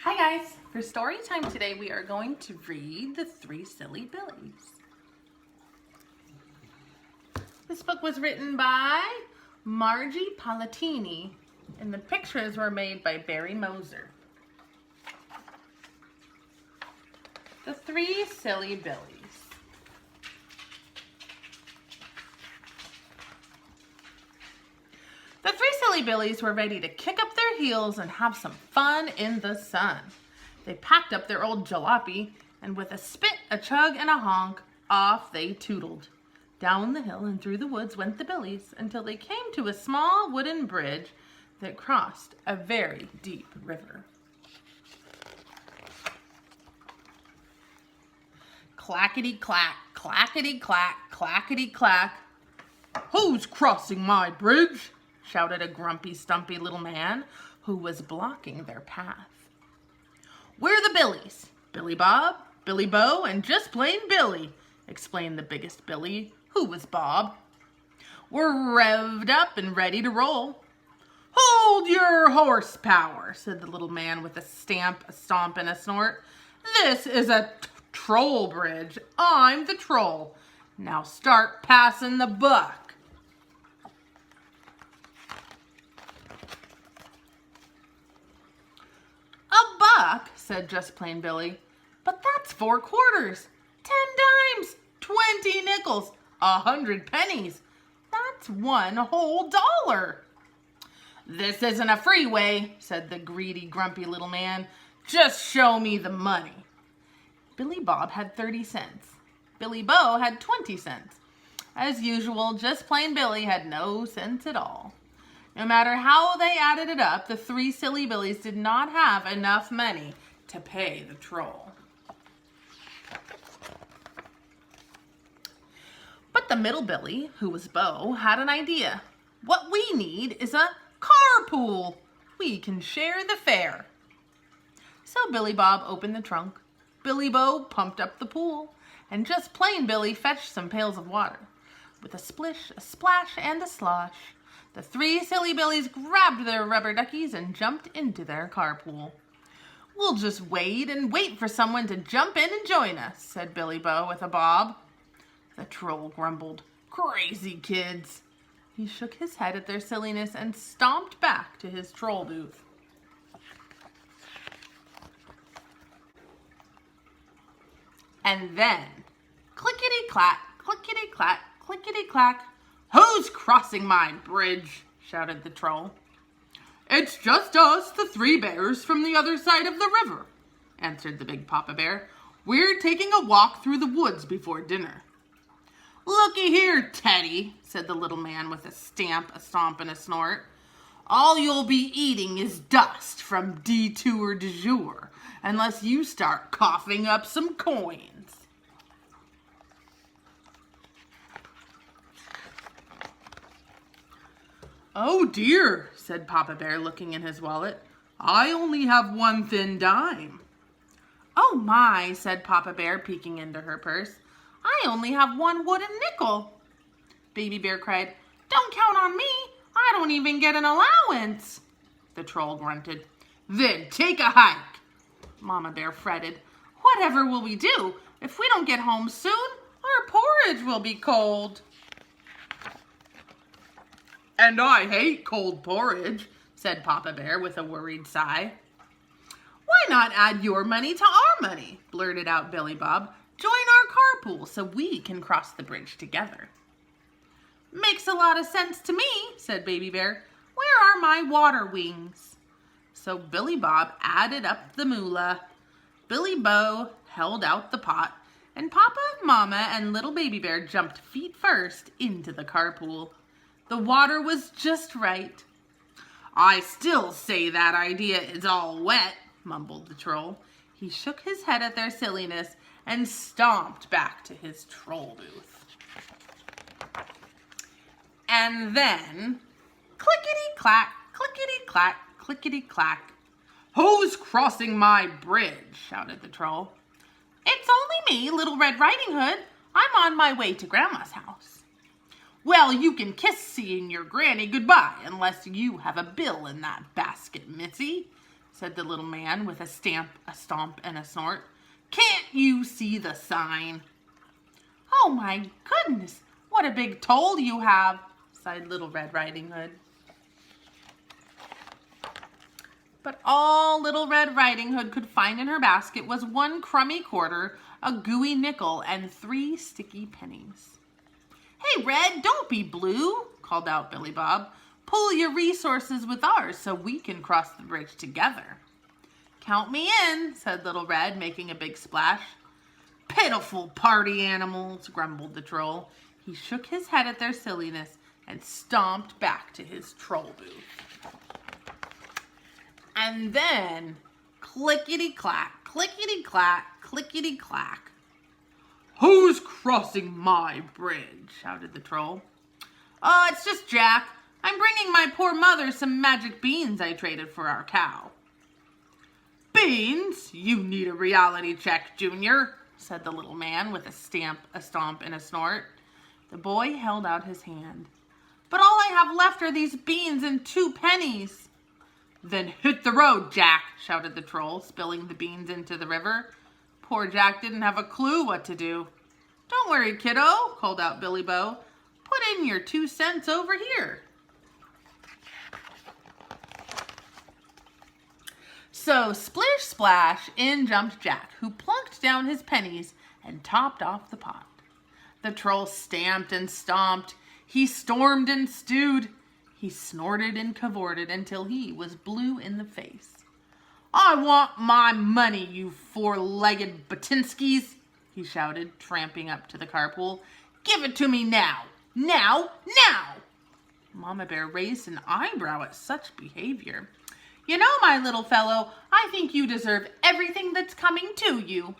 Hi guys, for story time today we are going to read The Three Silly Billies. This book was written by Margie Palatini and the pictures were made by Barry Moser. The Three Silly Billies. The Three Silly Billies were ready to kick up their heels and have some fun in the sun. They packed up their old jalopy, and with a spit, a chug, and a honk, off they tootled. Down the hill and through the woods went the Billies until they came to a small wooden bridge that crossed a very deep river. Clackety-clack, clackety-clack, clackety-clack. "Who's crossing my bridge?" shouted a grumpy, stumpy little man who was blocking their path. "We're the Billies, Billy Bob, Billy Bo, and just plain Billy," explained the biggest Billy, who was Bob. "We're revved up and ready to roll." "Hold your horsepower," said the little man with a stamp, a stomp, and a snort. "This is a troll bridge. I'm the troll. Now start passing the buck." "A buck," said just plain Billy. "But that's 4 quarters, 10 dimes, 20 nickels, 100 pennies. That's 1 whole dollar." "This isn't a freeway," said the greedy, grumpy little man. "Just show me the money." Billy Bob had 30 cents. Billy Bo had 20 cents. As usual, just plain Billy had no sense at all. No matter how they added it up, the Three Silly Billies did not have enough money to pay the troll. But the middle Billy, who was Bo, had an idea. "What we need is a carpool. We can share the fare." So Billy Bob opened the trunk. Billy Bo pumped up the pool, and just plain Billy fetched some pails of water. With a splish, a splash, and a slosh, the Three Silly Billies grabbed their rubber duckies and jumped into their carpool. "We'll just wait and wait for someone to jump in and join us," said Billy Bo with a bob. The troll grumbled, "Crazy kids." He shook his head at their silliness and stomped back to his troll booth. And then, clickety-clack, clickety-clack, clickety-clack. "Who's crossing my bridge?" shouted the troll. "It's just us, the 3 bears from the other side of the river," answered the big Papa Bear. "We're taking a walk through the woods before dinner." "Looky here, Teddy," said the little man with a stamp, a stomp, and a snort. "All you'll be eating is dust from detour du jour, unless you start coughing up some coins." "Oh dear," said Papa Bear, looking in his wallet. "I only have 1 thin dime." "Oh my," said Papa Bear, peeking into her purse. "I only have 1 wooden nickel." Baby Bear cried, "Don't count on me. I don't even get an allowance." The troll grunted. "Then take a hike." Mama Bear fretted. "Whatever will we do? If we don't get home soon, our porridge will be cold." "And I hate cold porridge," said Papa Bear with a worried sigh. "Why not add your money to our money?" blurted out Billy Bob. "Join our carpool so we can cross the bridge together." "Makes a lot of sense to me," said Baby Bear. "Where are my water wings?" So Billy Bob added up the moolah. Billy Bo held out the pot, and Papa, Mama, and little Baby Bear jumped feet first into the carpool. The water was just right. "I still say that idea is all wet," mumbled the troll. He shook his head at their silliness and stomped back to his troll booth. And then, clickety-clack, clickety-clack, clickety-clack. "Who's crossing my bridge?" shouted the troll. "It's only me, Little Red Riding Hood. I'm on my way to Grandma's house." "Well, you can kiss seeing your granny goodbye unless you have a bill in that basket, Missy," said the little man with a stamp, a stomp, and a snort. "Can't you see the sign?" "Oh my goodness, what a big toll you have," sighed Little Red Riding Hood. But all Little Red Riding Hood could find in her basket was 1 crummy quarter, a gooey nickel, and 3 sticky pennies. "Hey, Red, don't be blue," called out Billy Bob. "Pool your resources with ours so we can cross the bridge together." "Count me in," said Little Red, making a big splash. "Pitiful party animals," grumbled the troll. He shook his head at their silliness and stomped back to his troll booth. And then, clickety-clack, clickety-clack, clickety-clack. "Who's crossing my bridge?" shouted the troll. "Oh, it's just Jack. I'm bringing my poor mother some magic beans I traded for our cow." "Beans? You need a reality check, Junior," said the little man with a stamp, a stomp, and a snort. The boy held out his hand. "But all I have left are these beans and 2 pennies. "Then hit the road, Jack," shouted the troll, spilling the beans into the river. Poor Jack didn't have a clue what to do. "Don't worry, kiddo," called out Billy Bo. "Put in your 2 cents over here." So splish splash, in jumped Jack, who plunked down his pennies and topped off the pot. The troll stamped and stomped. He stormed and stewed. He snorted and cavorted until he was blue in the face. "I want my money, you 4-legged Batinskis," he shouted, tramping up to the carpool. "Give it to me now! Now! Now!" Mama Bear raised an eyebrow at such behavior. "You know, my little fellow, I think you deserve everything that's coming to you."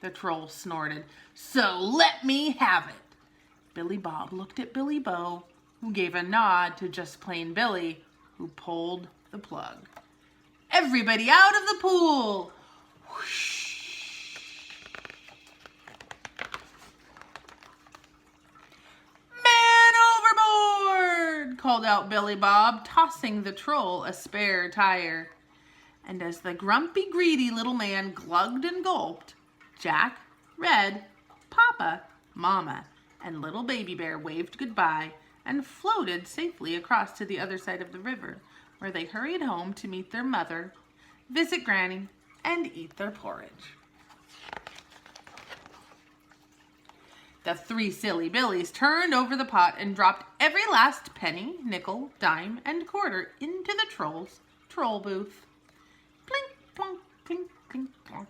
The troll snorted. "So let me have it." Billy Bob looked at Billy Bo, who gave a nod to just plain Billy, who pulled the plug. "Everybody out of the pool!" Whoosh. "Man overboard!" called out Billy Bob, tossing the troll a spare tire. And as the grumpy, greedy little man glugged and gulped, Jack, Red, Papa, Mama, and little Baby Bear waved goodbye and floated safely across to the other side of the river, where they hurried home to meet their mother, visit Granny, and eat their porridge. The 3 silly Billies turned over the pot and dropped every last penny, nickel, dime, and quarter into the troll's troll booth. Plink, plonk, plink, plink, plonk.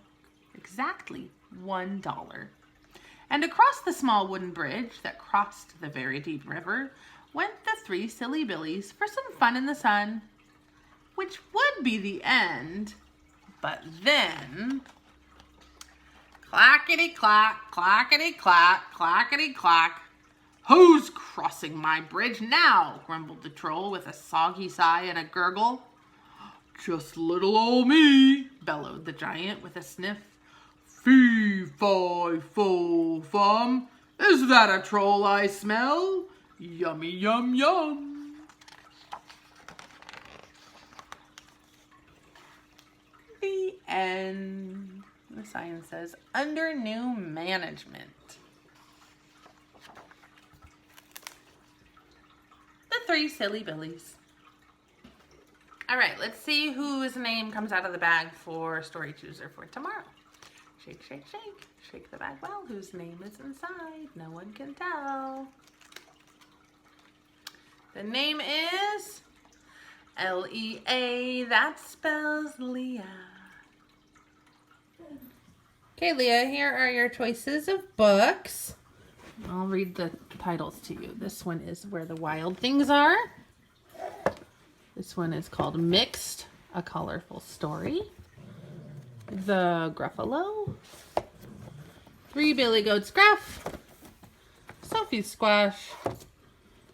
Exactly $1. And across the small wooden bridge that crossed the very deep river went the 3 silly Billies for some fun in the sun, which would be the end, but then... Clackety-clack, clackety-clack, clackety-clack. "Who's crossing my bridge now?" grumbled the troll with a soggy sigh and a gurgle. "Just little old me," bellowed the giant with a sniff. "Fee-fi-fo-fum, is that a troll I smell? Yummy, yum, yum." The end. The sign says, "Under new management." The 3 silly Billies. All right, let's see whose name comes out of the bag for Story Chooser for tomorrow. Shake, shake, shake. Shake the bag well. Whose name is inside? No one can tell. The name is L-E-A. That spells Leah. Okay, Leah, here are your choices of books. I'll read the titles to you. This one is Where the Wild Things Are. This one is called Mixed, A Colorful Story. The Gruffalo. 3 Billy Goats Gruff. Sophie's Squash.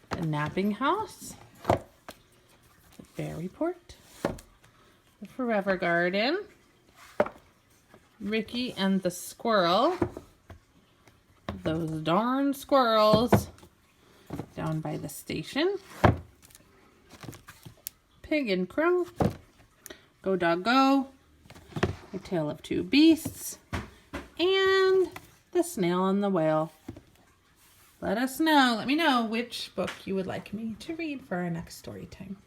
The Napping House. The Fairy Port. The Forever Garden. Ricky and the Squirrel. Those darn squirrels down by the station. Pig and Crow. Go Dog Go, A Tale of Two Beasts, and The Snail and the Whale. Let me know which book you would like me to read for our next story time.